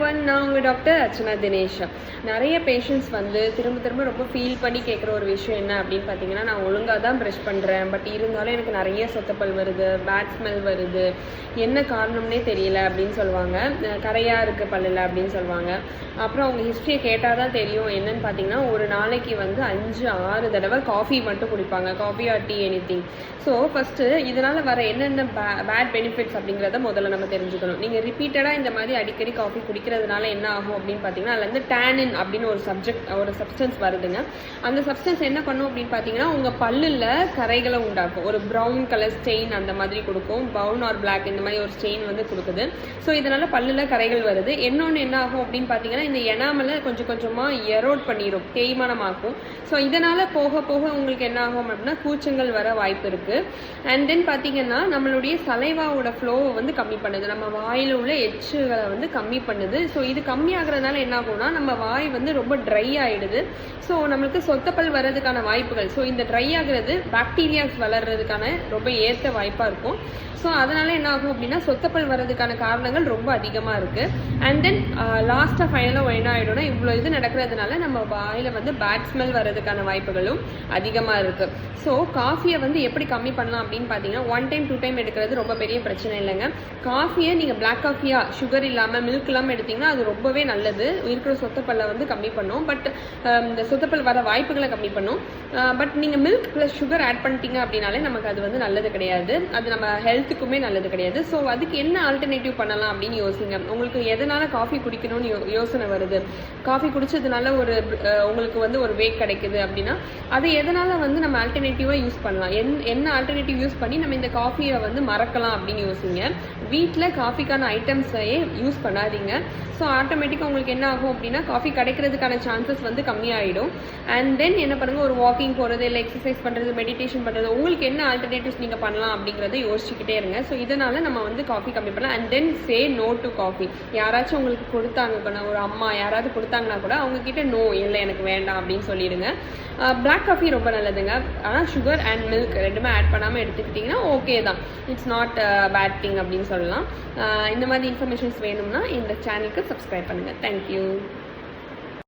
everyone, நான் உங்கள் doctor Archana Dinesh. நிறைய பேஷண்ட்ஸ் வந்து திரும்ப ரொம்ப ஃபீல் பண்ணி கேட்குற ஒரு விஷயம் என்ன அப்படின்னு பார்த்தீங்கன்னா, நான் ஒழுங்காக தான் ப்ரஷ் பண்ணுறேன், பட் இருந்தாலும் எனக்கு நிறைய சொத்தப்பல் வருது, பேட் ஸ்மெல் வருது, என்ன காரணம்னே தெரியல அப்படின்னு சொல்லுவாங்க. கரையாக இருக்குது பல்லில் அப்படின்னு சொல்லுவாங்க. அப்புறம் அவங்க ஹிஸ்ட்ரியை கேட்டால் தான் தெரியும். என்னன்னு பார்த்தீங்கன்னா, ஒரு நாளைக்கு வந்து 5-6 தடவை காஃபி மட்டும் குடிப்பாங்க, coffee or tea any thing. So first இதனால் வர என்னென்ன பேட் பெனிஃபிட்ஸ் அப்படிங்கிறத முதல்ல நம்ம தெரிஞ்சுக்கணும். நீங்கள் ரிப்பீட்டடாக இந்த மாதிரி அடிக்கடி காஃபி குடிக்கிறதுனால என்ன ஆகும் அப்படின்னு பார்த்தீங்கன்னா, அதில் வந்து டேனின் அப்படின்னு ஒரு சப்ஸ்டன்ஸ் வருதுங்க. அந்த சப்ஸ்டன்ஸ் என்ன பண்ணும் அப்படின்னு பார்த்தீங்கன்னா, உங்கள் பல்லில் கரைகளை உண்டாக்கும். ஒரு ப்ரௌன் கலர் ஸ்டெயின் அந்த மாதிரி கொடுக்கும். ப்ரௌன் ஆர் பிளாக் இந்த மாதிரி ஒரு ஸ்டெயின் வந்து கொடுக்குது. ஸோ இதனால் பல்லில் கரைகள் வருது. இன்னொன்று என்ன ஆகும் அப்படின்னு பார்த்தீங்கன்னா, இந்த எனாமலை கொஞ்சமாக எரோட் பண்ணிடும், தேய்மானமாக்கும். ஸோ இதனால் போக உங்களுக்கு என்ன ஆகும் அப்படின்னா, கூச்சங்கள் வர வாய்ப்பு இருக்குது. அண்ட் தென் பார்த்தீங்கன்னா, நம்மளுடைய சலைவாவோட ஃப்ளோவை வந்து கம்மி பண்ணுது. நம்ம வாயில் உள்ள எச்சுகளை வந்து கம்மி பண்ணுது. ஸோ இது கம்மி ஆகுறதுனால என்ன ஆகும்னா, நம்ம வாய் வந்து ரொம்ப ட்ரை ஆகிடுது. ஸோ நம்மளுக்கு சொத்தப்பல் வர்றதுக்கான வாய்ப்புகள், ஸோ இந்த ட்ரை ஆகுறது பாக்டீரியாஸ் வளர்றதுக்கான ரொம்ப ஏற்ற வாய்ப்பாக இருக்கும். ஸோ அதனால் என்ன ஆகும் அப்படின்னா, சொத்தப்பல் வர்றதுக்கான காரணங்கள் ரொம்ப அதிகமாக இருக்குது. அண்ட் தென் லாஸ்ட்டாக ஃபைனலாக என்ன ஆகிடும்னா, இவ்வளோ இது நடக்கிறதுனால நம்ம வாயில் வந்து பேட் ஸ்மெல் வர்றதுக்கான வாய்ப்புகளும் அதிகமாக இருக்குது. ஸோ காஃபியை வந்து எப்படி கம்மி பண்ணலாம் அப்படின்னு பார்த்தீங்கன்னா, 1 டைம் 2 டைம் எடுக்கிறது ரொம்ப பெரிய பிரச்சனை இல்லைங்க. காஃபியை நீங்கள் பிளாக் காஃபியாக சுகர் இல்லாமல் மில்க் இல்லாமல் எடுத்திங்கன்னா அது ரொம்பவே நல்லது. இருக்கிற சொத்தப்பல்லை வந்து கம்மி பண்ணும். பட் இந்த சொத்தப்பல் வர வாய்ப்புகளை கம்மி பண்ணும். பட் நீங்கள் மில்க் ப்ளஸ் சுகர் ஆட் பண்ணிட்டீங்க அப்படின்னாலே நமக்கு அது வந்து நல்லது கிடையாது. அது நம்ம ஹெல்த்துக்குமே நல்லது கிடையாது. ஸோ அதுக்கு என்ன ஆல்டர்னேட்டிவ் பண்ணலாம் அப்படின்னு யோசிங்க. உங்களுக்கு எதனால் காஃபி குடிக்கணும்னு யோசனை வருது, காஃபி குடிச்சதுனால உங்களுக்கு வந்து ஒரு வேக் கிடைக்குது அப்படின்னா, அதை எதனால் வந்து நம்ம ஆல்டர்னேட்டிவாக யூஸ் பண்ணலாம், என்ன ஆல்டர்னேட்டிவ் யூஸ் பண்ணி நம்ம இந்த காஃபியை வந்து மறக்கலாம் அப்படின்னு யோசிங்க. வீட்டில் காஃபிக்கான ஐட்டம்ஸையே யூஸ் பண்ணாதீங்க. ஸோ ஆட்டோமேட்டிக்காக உங்களுக்கு என்ன ஆகும் அப்படின்னா, காஃபி கிடைக்கிறதுக்கான சான்சஸ் வந்து கம்மியாகிடும். அண்ட் தென் என்ன பண்ணுங்கள், ஒரு வாக்கிங் போகிறது, இல்லை எக்ஸசைஸ் பண்ணுறது, மெடிடேஷன் பண்ணுறது, உங்களுக்கு என்ன ஆல்டர்னேட்டிவ்ஸ் நீங்கள் பண்ணலாம் அப்படிங்கிறத யோசிச்சுக்கிட்டே இருங்க. ஸோ இதனால் நம்ம வந்து காஃபி கம்மி பண்ணலாம். And then say no to coffee. யாராச்சும் உங்களுக்கு கொடுத்தாங்க, ஒரு அம்மா யாராவது கொடுத்தாங்கன்னா கூட அவங்கக்கிட்ட நோ, இல்லை எனக்கு வேண்டாம் அப்படின்னு சொல்லிடுங்க. பிளாக் காஃபி ரொம்ப நல்லதுங்க. ஆனால் சுகர் அண்ட் மில்க் ரெண்டுமே ஆட் பண்ணாமல் எடுத்துக்கிட்டிங்கன்னா ஓகே தான், இட்ஸ் நாட் பேட் திங் அப்படின்னு சொல்லலாம். இந்த மாதிரி இன்ஃபர்மேஷன்ஸ் வேணும்னா இந்த சேனலுக்கு சப்ஸ்கிரைப் பண்ணுங்கள். தேங்க்யூ.